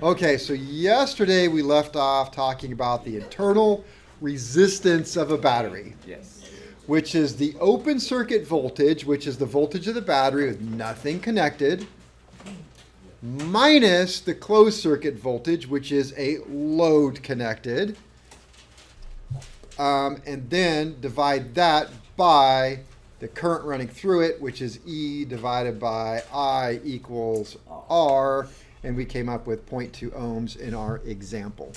Okay, so yesterday we left off talking about the internal resistance of a battery. Yes. Which is the open circuit voltage, which is the voltage of the battery with nothing connected, minus the closed circuit voltage, which is a load connected. And then divide that by the current running through it, which is E divided by I equals R. And we came up with 0.2 ohms in our example.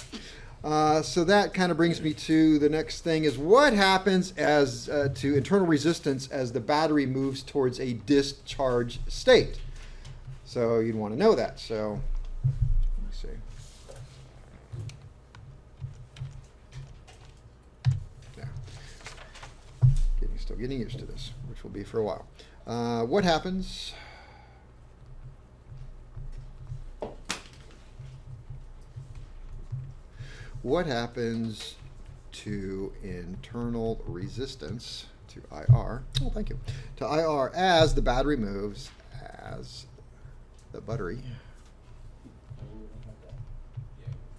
So that kind of brings me to the next thing is what happens as to internal resistance as the battery moves towards a discharge state. So you'd want to know that. So let me see. Yeah. Still getting used to this, which will be for a while. What happens? What happens to internal resistance, to IR, oh, thank you, to IR as the battery moves, as the battery.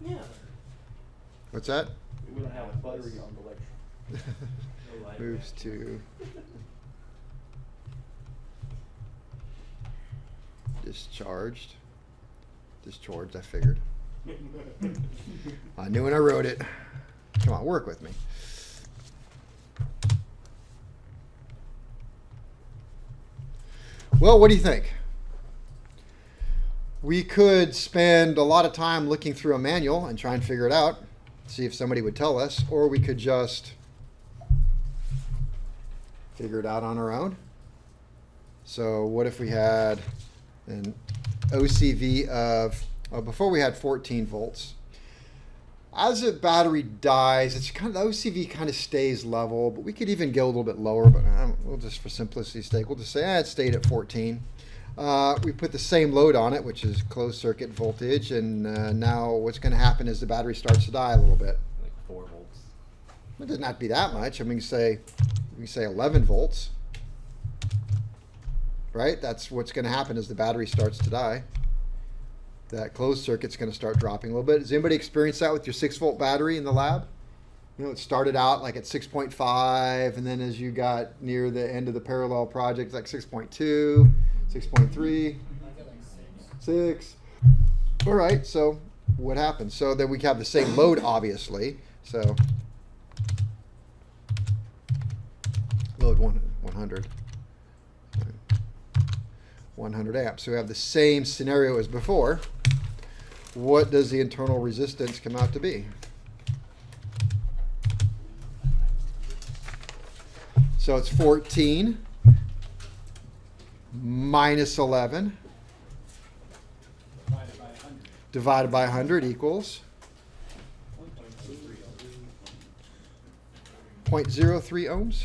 Yeah. What's that? We don't have a battery on the lecture. Moves to discharged, I figured. I knew when I wrote it. Come on, work with me. Well, what do you think? We could spend a lot of time looking through a manual and try and figure it out, see if somebody would tell us, or we could just figure it out on our own. So what if we had an OCV of before we had 14 volts. As a battery dies, it's kind of, the OCV kind of stays level, but we could even go a little bit lower, but we'll just, for simplicity's sake, we'll just say it stayed at 14. We put the same load on it, which is closed circuit voltage, and now what's going to happen is the battery starts to die a little bit. Like 4 volts. It doesn't have to be that much. I mean, we can say 11 volts, right? That's what's going to happen as the battery starts to die. That closed circuit's going to start dropping a little bit. Has anybody experienced that with your 6-volt battery in the lab? You know, it started out like at 6.5, and then as you got near the end of the parallel project, like 6.2, 6.3, 6. All right, so what happens? So then we have the same load, obviously. So load 100. 100 amps. So we have the same scenario as before. What does the internal resistance come out to be? So it's 14 minus 11 divided by 100 equals 0.03 ohms.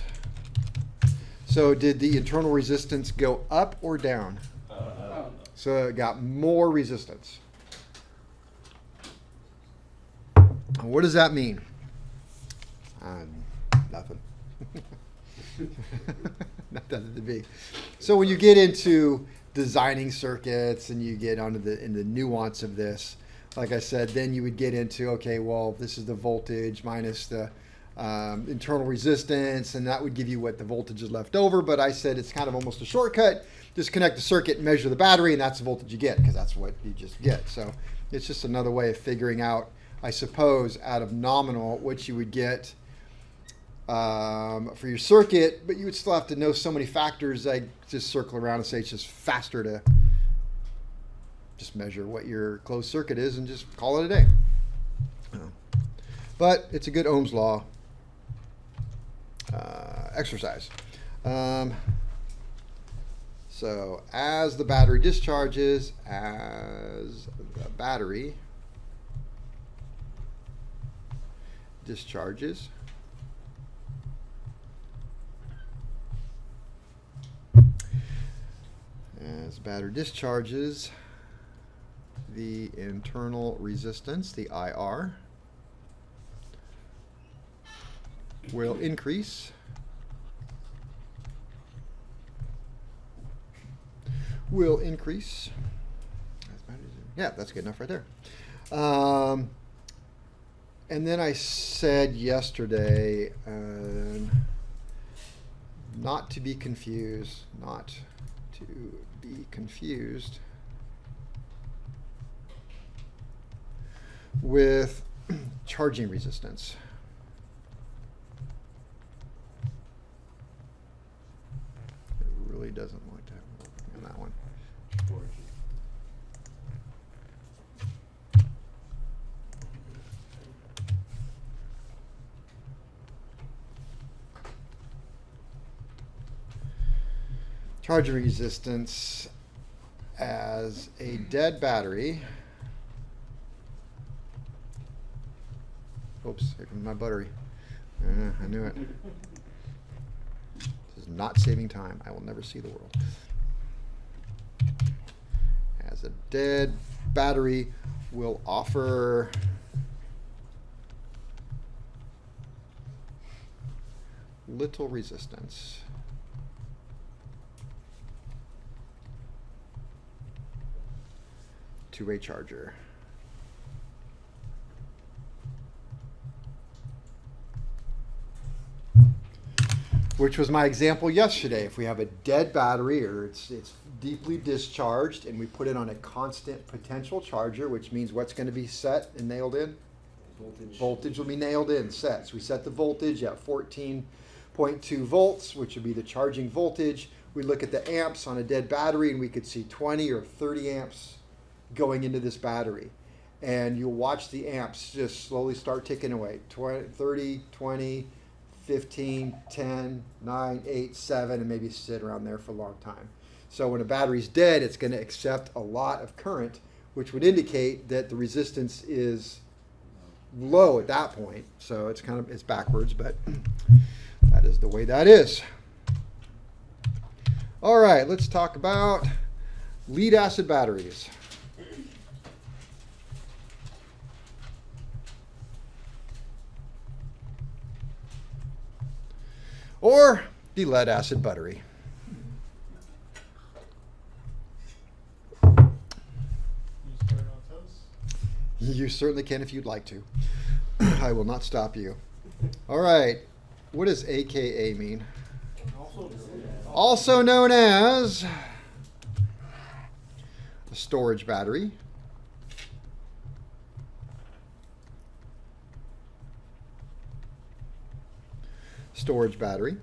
So did the internal resistance go up or down? So it got more resistance. What does that mean? Nothing. Nothing to be. So when you get into designing circuits and you get onto the nuance of this, like I said, then you would get into, okay, well, this is the voltage minus the internal resistance, and that would give you what the voltage is left over. But I said it's kind of almost a shortcut. Just connect the circuit and measure the battery, and that's the voltage you get, because that's what you just get. So it's just another way of figuring out, I suppose, out of nominal what you would get for your circuit, but you would still have to know so many factors. I just circle around and say it's just faster to just measure what your closed circuit is and just call it a day. But it's a good Ohm's law exercise. So as the battery discharges, the internal resistance, the IR, will increase Yeah, that's good enough right there. And then I said yesterday, not to be confused with charging resistance. It really doesn't like to on that one. Charging resistance as a dead battery. Oops, here comes my battery. I knew it. This is not saving time. I will never see the world. As a dead battery will offer little resistance. To a charger. Which was my example yesterday. If we have a dead battery or it's deeply discharged and we put it on a constant potential charger, which means what's going to be set and nailed in? Voltage will be nailed in, set. So we set the voltage at 14.2 volts, which would be the charging voltage. We look at the amps on a dead battery and we could see 20 or 30 amps going into this battery. And you'll watch the amps just slowly start ticking away. 20, 30, 20, 15, 10, 9, 8, 7, and maybe sit around there for a long time. So when a battery's dead, it's going to accept a lot of current, which would indicate that the resistance is low at that point. So it's backwards, but that is the way that is. All right, let's talk about lead acid batteries. Or the lead acid battery. You certainly can if you'd like to. I will not stop you. All right. What does AKA mean? Also known as a storage battery. Storage battery.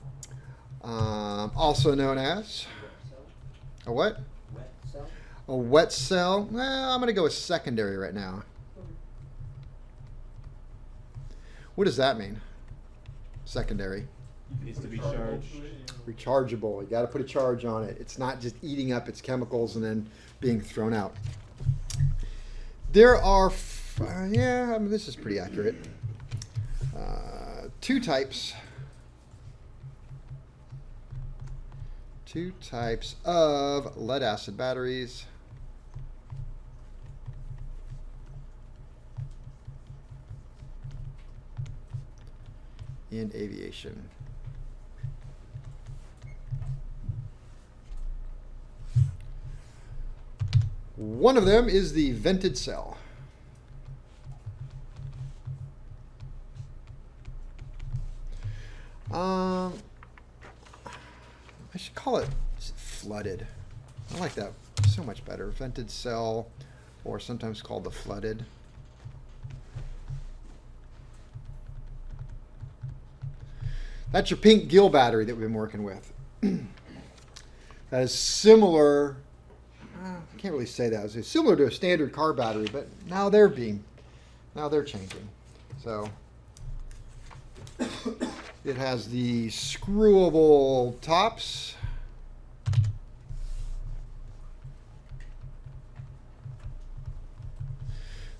Also known as a what? Wet cell. A wet cell. Well, I'm going to go with secondary right now. What does that mean? Secondary. Needs to be charged. Rechargeable. You got to put a charge on it. It's not just eating up its chemicals and then being thrown out. There are, this is pretty accurate. Two types of lead acid batteries. In aviation. One of them is the vented cell. I should call it flooded. I like that so much better. Vented cell, or sometimes called the flooded. That's your pink gill battery that we've been working with. That is similar, I can't really say that. It's similar to a standard car battery, but now they're changing. So it has the screwable tops.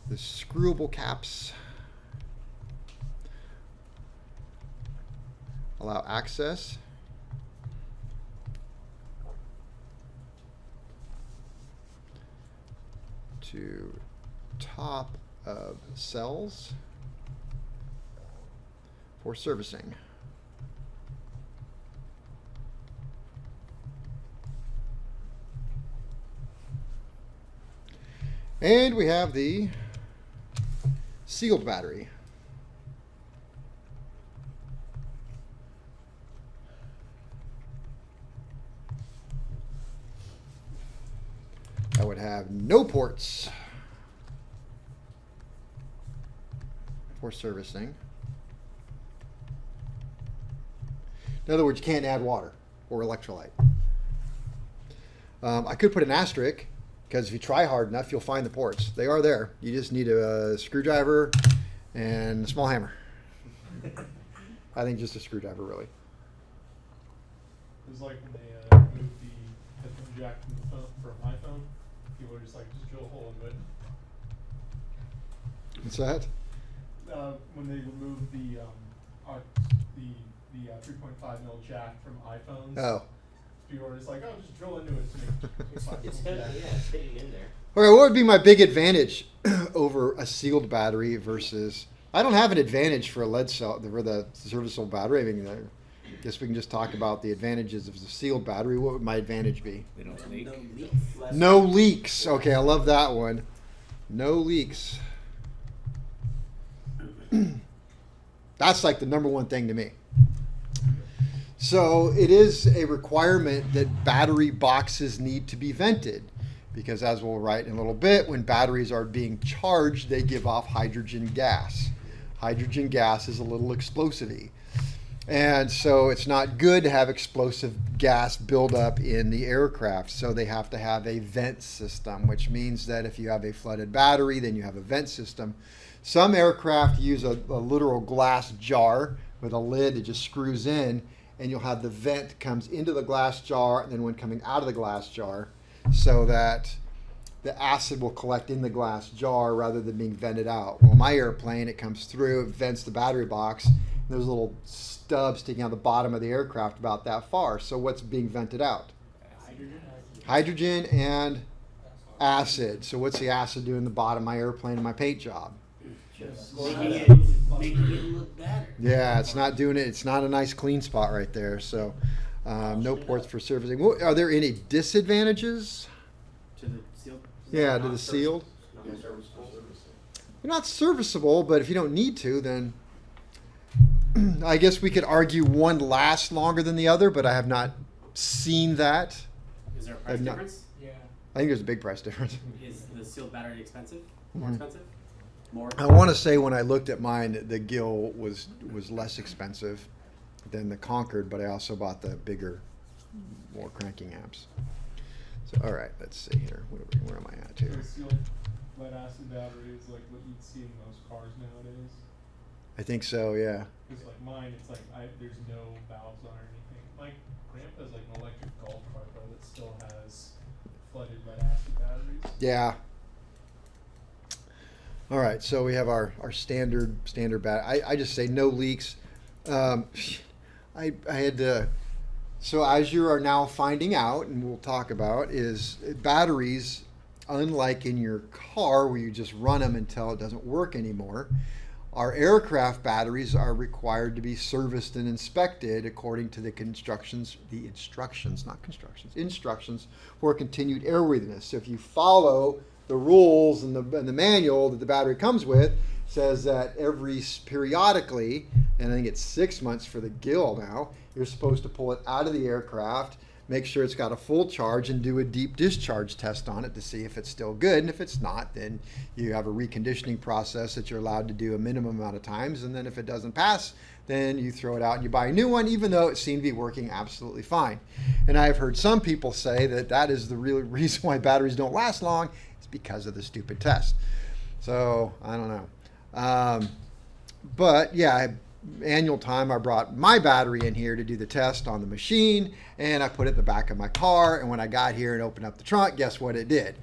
The screwable caps allow access to top of cells for servicing. And we have the sealed battery. That would have no ports for servicing. In other words, you can't add water or electrolyte. I could put an asterisk, because if you try hard enough, you'll find the ports. They are there. You just need a screwdriver and a small hammer. I think just a screwdriver, really. It was like when they moved the headphone jack from the phone, from iPhone. People were just like, just drill a hole into it. What's that? When they removed the 3.5 mil jack from iPhones. Oh. People were just like, oh, just drill into it to make 5 It's mil kind of, jack. yeah, it's fitting in there. All right, what would be my big advantage over a sealed battery versus... I don't have an advantage for a lead cell, for the serviceable battery. I mean, I guess we can just talk about the advantages of the sealed battery. What would my advantage be? They don't leak. No leaks. No leaks. Okay, I love that one. No leaks. That's like the number one thing to me. So it is a requirement that battery boxes need to be vented, because as we'll write in a little bit, when batteries are being charged, they give off hydrogen gas. Hydrogen gas is a little explosive-y. And so it's not good to have explosive gas build up in the aircraft. So they have to have a vent system, which means that if you have a flooded battery, then you have a vent system. Some aircraft use a literal glass jar with a lid that just screws in, and you'll have the vent comes into the glass jar, and then when coming out of the glass jar, so that the acid will collect in the glass jar rather than being vented out. Well, my airplane, it comes through, it vents the battery box, and there's a little stub sticking out the bottom of the aircraft about that far. So what's being vented out? Hydrogen and acid. So what's the acid doing in the bottom of my airplane and my paint job? Just Making it look better. Yeah, it's not doing it. It's not a nice clean spot right there. So no ports for servicing. Are there any disadvantages? To the sealed. Yeah, to the sealed? not serviceable. They're not serviceable, but if you don't need to, then I guess we could argue one lasts longer than the other, but I have not seen that. Is there a price I've not- difference? Yeah. I think there's a big price difference. Is the sealed battery expensive? More Mhm. expensive? More? I want to say when I looked at mine, the Gill was less expensive than the Concord, but I also bought the bigger, more cranking amps. So all right, let's see here. Where am I at here? The sealed lead acid battery is like what you'd see in most cars nowadays. I think so. Yeah. Because like mine, it's like there's no valves on or anything. My grandpa's like an electric golf cart though that still has flooded lead acid batteries. Yeah. All right, so we have our standard battery. I just say no leaks. I had to. So as you are now finding out, and we'll talk about, is batteries, unlike in your car where you just run them until it doesn't work anymore, our aircraft batteries are required to be serviced and inspected according to the instructions for continued airworthiness. So if you follow the rules and the manual that the battery comes with, says that periodically, and I think it's 6 months for the Gill now, you're supposed to pull it out of the aircraft, make sure it's got a full charge, and do a deep discharge test on it to see if it's still good. And if it's not, then you have a reconditioning process that you're allowed to do a minimum amount of times. And then if it doesn't pass, then you throw it out and you buy a new one, even though it seemed to be working absolutely fine. And I've heard some people say that that is the real reason why batteries don't last long, is because of the stupid test. So I don't know. But yeah, annual time I brought my battery in here to do the test on the machine, and I put it in the back of my car, and when I got here and opened up the trunk, guess what it did?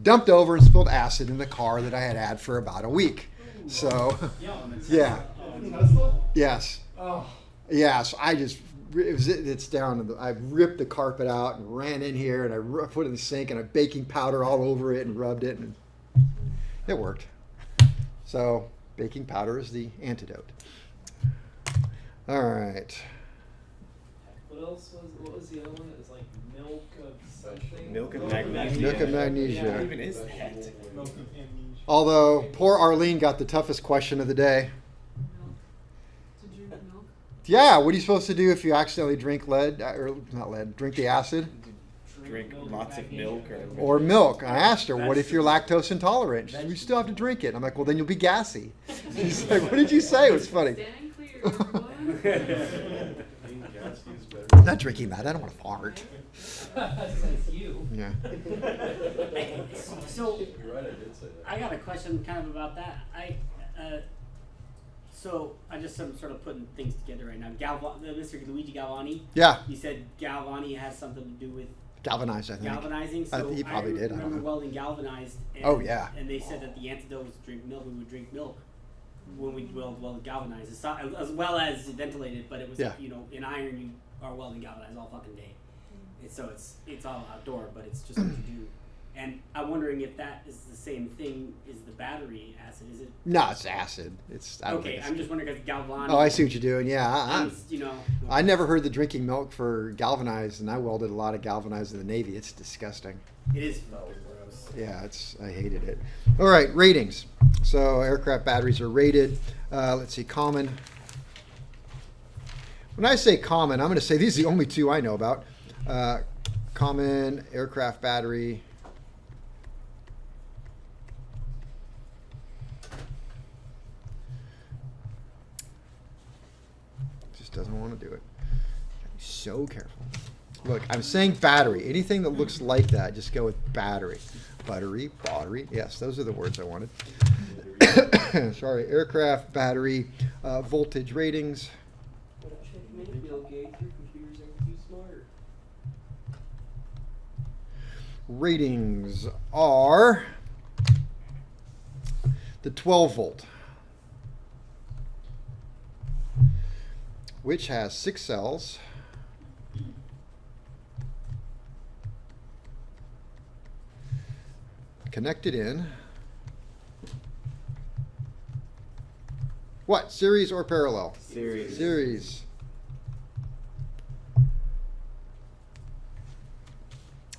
Dumped over and spilled acid in the car that I had for about a week. So yeah. Tesla? Yes. Oh. Yeah, so it's down to I ripped the carpet out and ran in here, and I put it in the sink, and I baking powder all over it and rubbed it, and it worked. So baking powder is the antidote. All right. What else was? What was the other one? It was like milk of something. Milk of magnesia. magnesia. Milk of magnesia. What even is that? Milk of amnesia. Although poor Arlene got the toughest question of the day. Milk. To drink milk? Yeah, what are you supposed to do if you accidentally drink lead, or not lead, drink the acid? Drink milk lots of magnesia. milk Or milk. I asked her, what if you're lactose intolerant? She said, you still have to drink it. I'm like, well, then you'll be gassy. She's like, what did you say? It was funny. Stand clear, everyone. I'm not drinking that. I don't want to fart. That's you. Yeah. So You're right, I did say that. I got a question kind of about that. So I just am sort of putting things together right now. Mr. Luigi Galvani, Yeah. you said Galvani has something to do with Galvanized, I think. galvanizing. I So think he probably did, I don't remember know. welding galvanized. And, Oh, yeah. And they said that the antidote was to drink milk. We would drink milk when we weld galvanized, it's not, as well as ventilated. But it was Yeah. in iron you are welding galvanized all fucking day. It's all outdoor, but it's just what you do. And I'm wondering if that is the same thing as the battery acid. Is it? No, it's acid. I don't Okay, think it's- I'm just wondering because Galvani. Oh, I see what you're doing. Yeah. I never heard the drinking milk for galvanized, and I welded a lot of galvanized in the Navy. It's disgusting. It is fucking gross. Yeah, I hated it. All right, ratings. So aircraft batteries are rated. Let's see, common. When I say common, I'm going to say these are the only two I know about. Common aircraft battery. Just doesn't want to do it. Be so careful. Look, I'm saying battery. Anything that looks like that, just go with battery. Battery. Yes, those are the words I wanted. Sorry, aircraft battery voltage ratings. Bill Gates, your computers are too smart. Ratings are the 12 volt, which has 6 cells. Connected in what? Series or parallel? Series. Series.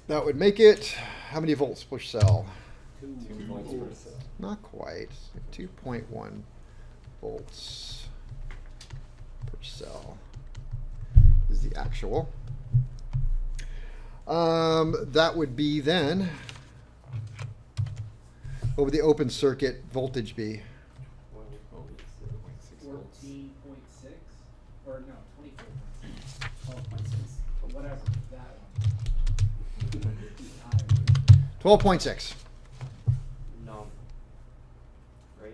That would make it, how many volts per cell? 2 volts per cell. Not quite. 2.1 volts per cell is the actual. That would be then, what would the open circuit voltage be? 14.6 or no, 24.6. 12.6. Whatever that 12.6. No. Right?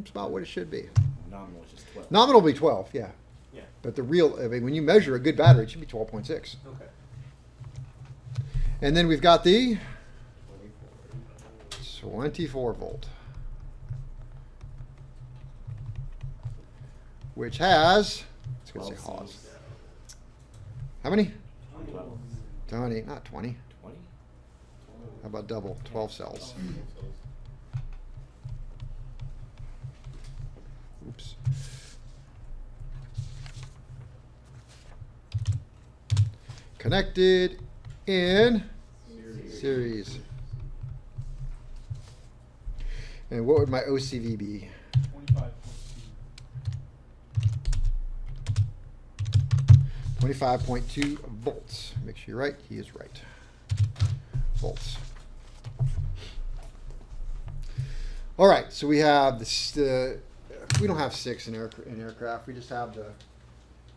It's about what it should be. Nominal is just 12. Nominal will be 12, yeah. Yeah. But the real, I mean, when you measure a good battery, it should be 12.6. Okay. And then we've got the 24. 24 volt, which has, let's go say 12 Haas. cells. How many? 12. 20, not 20. 20? How about double? 12 cells. Oops. Connected in series. And what would my OCV be? 25.2 volts. Make sure you're right. He is right. Volts. All right. So we have this. We don't have 6 in aircraft. We just have the.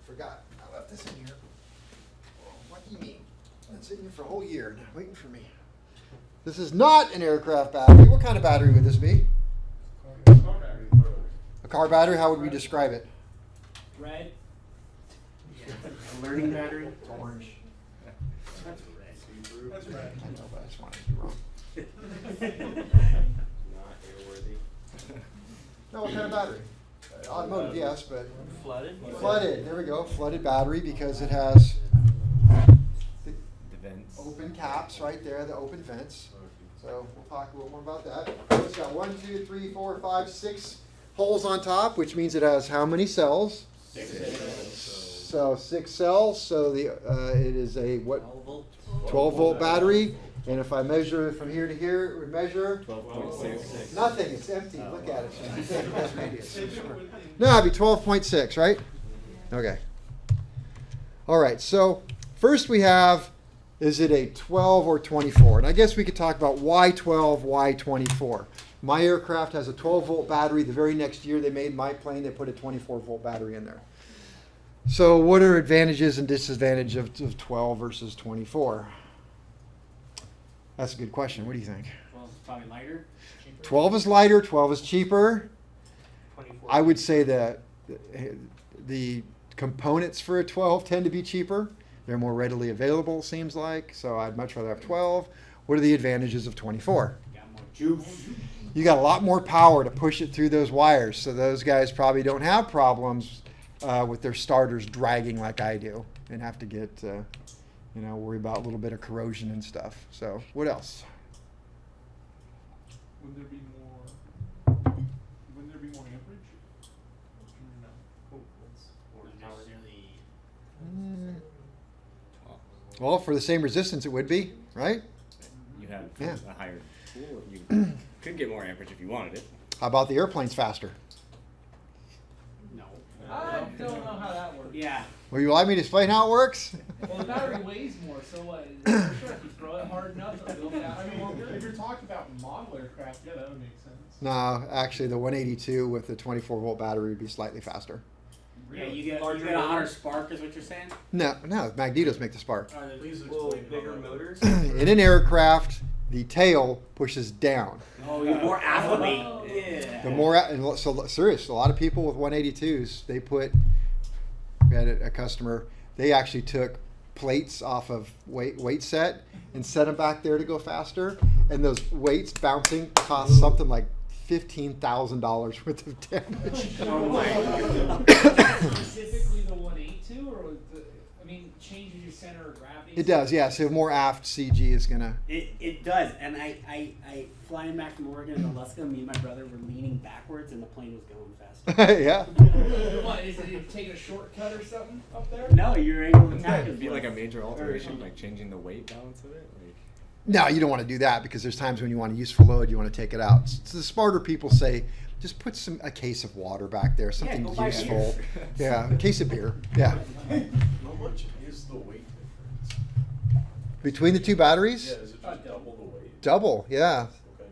Forgot. I left this in here. Oh, what do you mean? It's in here for a whole year, waiting for me. This is not an aircraft battery. What kind of battery would this be? A car battery. How would we describe it? Red. A learning battery? It's orange. That's red. That's right. I know, but I just wanted to be wrong. Not airworthy. No, what kind of battery? Automotive, yes, but Flooded? flooded. There we go. Flooded battery because it has the The vents. open caps right there, the open vents. So we'll talk a little more about that. It's got 1, 2, 3, 4, 5, 6 holes on top, which means it has how many cells? 6. So 6 cells. So it is a what? 12 volts. 12 volt battery. And if I measure it from here to here, it would measure 12.6. nothing. It's empty. Look at it. If it would- No, it'd be 12.6, right? Okay. All right. So first we have, is it a 12 or 24? And I guess we could talk about why 12, why 24. My aircraft has a 12 volt battery. The very next year they made my plane, they put a 24 volt battery in there. So what are advantages and disadvantages of 12 versus 24? That's a good question. What do you think? Well, it's probably lighter. 12 is lighter, 12 is cheaper. 24. I would say that the components for a 12 tend to be cheaper. They're more readily available, seems like. So I'd much rather have 12. What are the advantages of 24? Got more juice. You got a lot more power to push it through those wires. So those guys probably don't have problems with their starters dragging like I do and have to get, worry about a little bit of corrosion and stuff. So what else? Would there be more? Wouldn't there be more amperage? No. Well, for the same resistance, it would be, right? You have Yeah. a higher pool. You could get more amperage if you wanted it. How about the airplanes faster? No. I don't know how that works. Yeah. Would you like me to explain how it works? Well, the battery weighs more, so what? Sure, if you throw it hard enough, it'll go I faster. mean, if you're talking about model aircraft, yeah, that would make sense. No, actually, the 182 with the 24 volt battery would be slightly faster. Yeah, you get Larger a hotter motors? spark, is what you're saying? No, magnetos make the spark. Please Whoa, explain bigger how that motors? In an aircraft, the tail pushes down. Oh, you're more athlete. Oh. Yeah. The more, and so serious, a lot of people with 182s, they put, we had a customer, they actually took plates off of weight set and set them back there to go faster. And those weights bouncing cost something like $15,000 worth of damage. Oh my Specifically the 182, or changes your center of gravity? It does, yeah. So more aft CG is gonna. It does, and I flying back from Oregon to Alaska, me and my brother were leaning backwards, and the plane was going faster. Yeah. What, is it taking a shortcut or something up there? No, your angle of attack It'd is be like a worse. major alteration, like changing the weight balance of it. Like, No, you don't want to do that because there's times when you want to use for load, you want to take it out. So the smarter people say, just put a case of water back there, something go buy useful. beer. Yeah, a case of beer. Yeah. How much is the weight difference? Between the two batteries, Yeah, is it just double the weight? double. Yeah. Okay.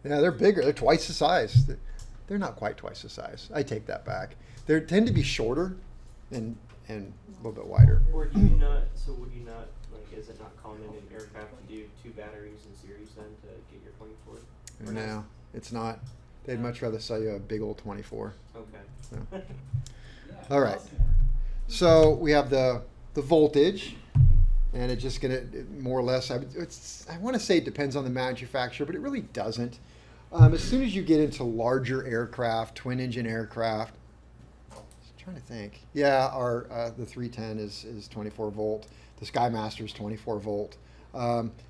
Yeah, they're bigger. They're twice the size. They're not quite twice the size. I take that back. They tend to be shorter and a little bit wider. Or do you not, so would you not, like, is it not common in aircraft to do 2 batteries in series then to get your 24? Or not? No, it's not. They'd much rather sell you a big old 24. Okay. Yeah. Yeah, All right. costs more. So we have the voltage, and it's just gonna more or less. I want to say it depends on the manufacturer, but it really doesn't. As soon as you get into larger aircraft, twin engine aircraft, just trying to think. Yeah, our the 310 is 24 volt. The Skymaster is 24 volt.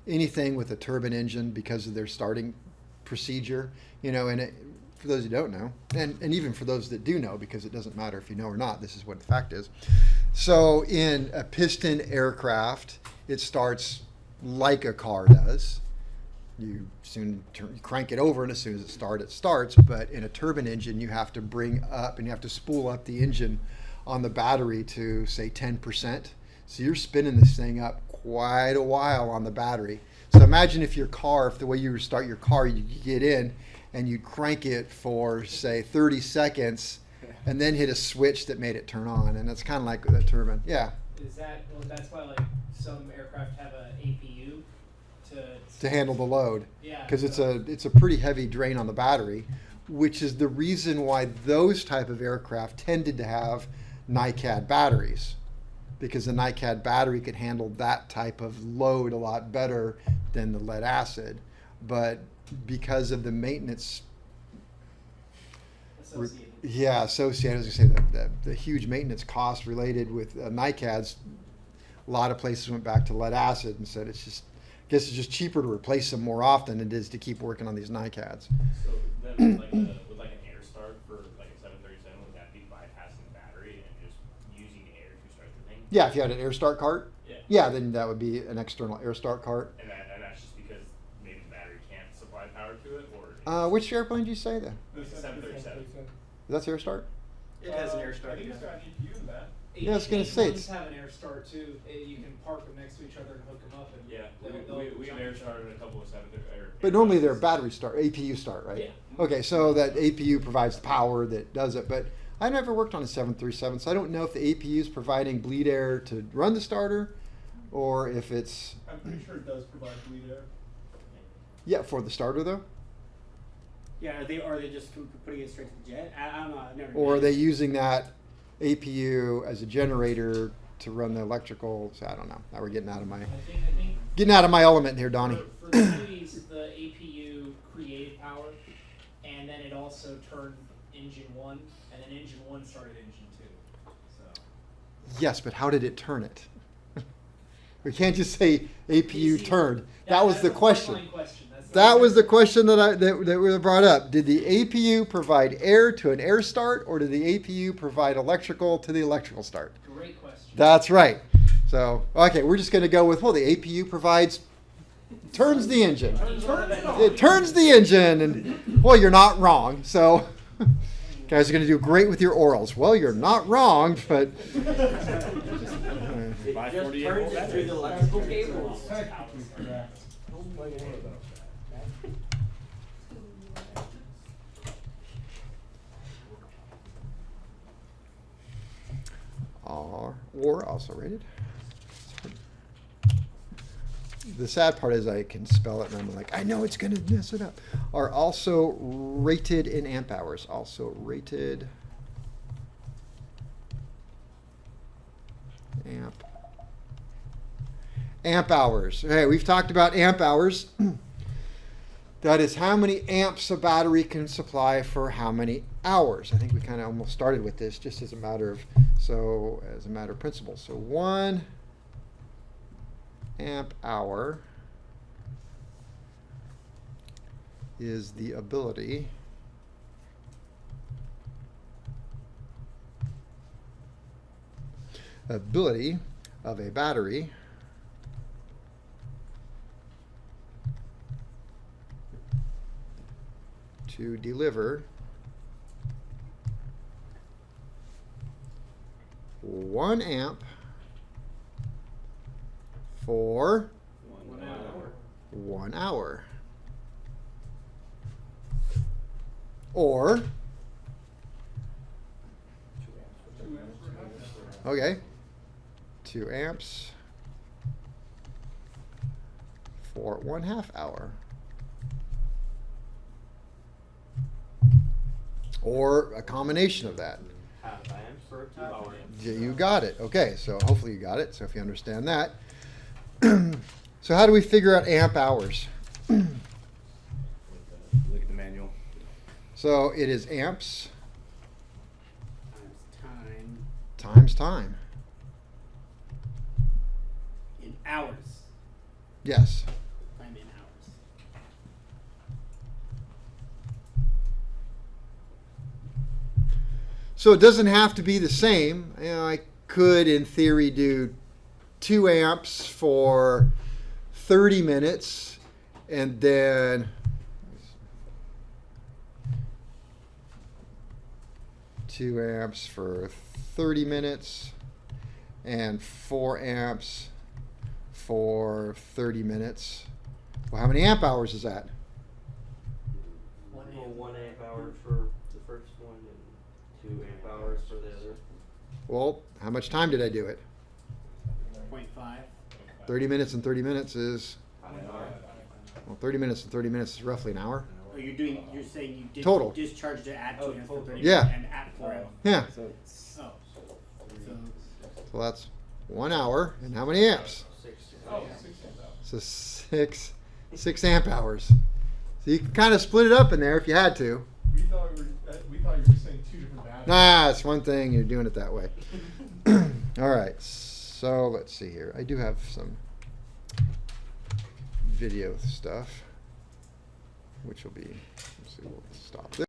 Anything with a turbine engine because of their starting procedure, and for those who don't know, and even for those that do know, because it doesn't matter if you know or not, this is what the fact is. So in a piston aircraft, it starts like a car does. You crank it over, and as soon as it starts. But in a turbine engine, you have to bring up and you have to spool up the engine on the battery to say 10%. So you're spinning this thing up quite a while on the battery. So imagine if the way you start your car, you get in and you crank it for say 30 seconds and then hit a switch that made it turn on. And that's kind of like the turbine. Yeah. Is that, well, that's why like some aircraft have a APU To handle the load. yeah. Because it's a pretty heavy drain on the battery, which is the reason why those type of aircraft tended to have NiCad batteries, because the NiCad battery could handle that type of load a lot better than the lead acid. But because of the maintenance, associated, as I say, the huge maintenance cost related with NiCads, a lot of places went back to lead acid and said it's just cheaper to replace them more often than it is to keep working on these NiCads. So then, with an air start for like a 737, would that be bypassing the battery and just using air to start Yeah, if you had an air start cart, Yeah. yeah, then that would be an external air start cart. And that's just because maybe the battery can't supply power to it, or Which airplane did you say then? The 737. That's air start? It has an air start. I think it's got EPU in that. Yeah, I was gonna say it's- H1s have an air start too. You can park them next to each other and hook them up. And Yeah, they'll we jump air each started other. a couple of 737. But normally they're battery start, APU start, right? Yeah. Okay, so that APU provides the power that does it, but I never worked on a 737, so I don't know if the APU is providing bleed air to run the starter, or if it's, I'm pretty sure it does provide bleed air. yeah, for the starter though? Yeah, are they just putting it straight to the jet? I don't know. I've never. Or are they using that APU as a generator to run the electrical? So I don't know. Now we're getting out of my element here, Donnie. For the movies, the APU created power, and then it also turned engine 1, and then engine 1 started engine 2. So Yes, but how did it turn it? We can't just say APU See, turned. That was that's the a question. frontline question. That's That was the question that we brought up. Did the APU provide air to an air start, or did the APU provide electrical to the electrical start? great question. That's right. So, okay, we're just going to go with, well, the APU turns the engine. It turns the engine, and, well, you're not wrong. So, guys are going to do great with your orals. Well, you're not wrong, but. It Buy just 48 turns volt it through the electrical cables. Technically correct. Or also rated. The sad part is I can spell it and I'm like, I know it's going to mess it up. Are also rated in amp hours. Also rated amp hours. Okay, we've talked about amp hours. That is how many amps a battery can supply for how many hours. I think we kind of almost started with this just as a matter of principle. So 1 amp hour is the ability of a battery to deliver 1 amp for 1 hour. 1 hour. Or, okay, 2 amps for 1/2 hour. Or a combination of that. Half amp for 2 hours. You got it. Okay, so hopefully you got it. So if you understand that. So how do we figure out amp hours? Look at the manual. So it is amps Time times time. in hours. Yes. Time in hours. So it doesn't have to be the same. You know, I could, in theory, do 2 amps for 30 minutes and then 2 amps for 30 minutes and 4 amps for 30 minutes. Well, how many amp hours is that? 1 amp hour for the first one and 2 amp hours for the other. Well, how much time did I do it? 0.5. 30 minutes and 30 minutes is, Half an hour. well, 30 minutes and 30 minutes is roughly an hour. Oh, you're saying you did Total. discharge to add 2 amps for 30 Yeah. minutes and add 4 amps. Yeah, So it's Oh. So so that's 1 hour and how many amps? 6. Oh, 6 amp hours. So six amp hours. So you can kind of split it up in there if you had to. We thought you were saying 2 different batteries. Nah, it's one thing, you're doing it that way. All right, so let's see here. I do have some video stuff, which will be, let's see, we'll stop this.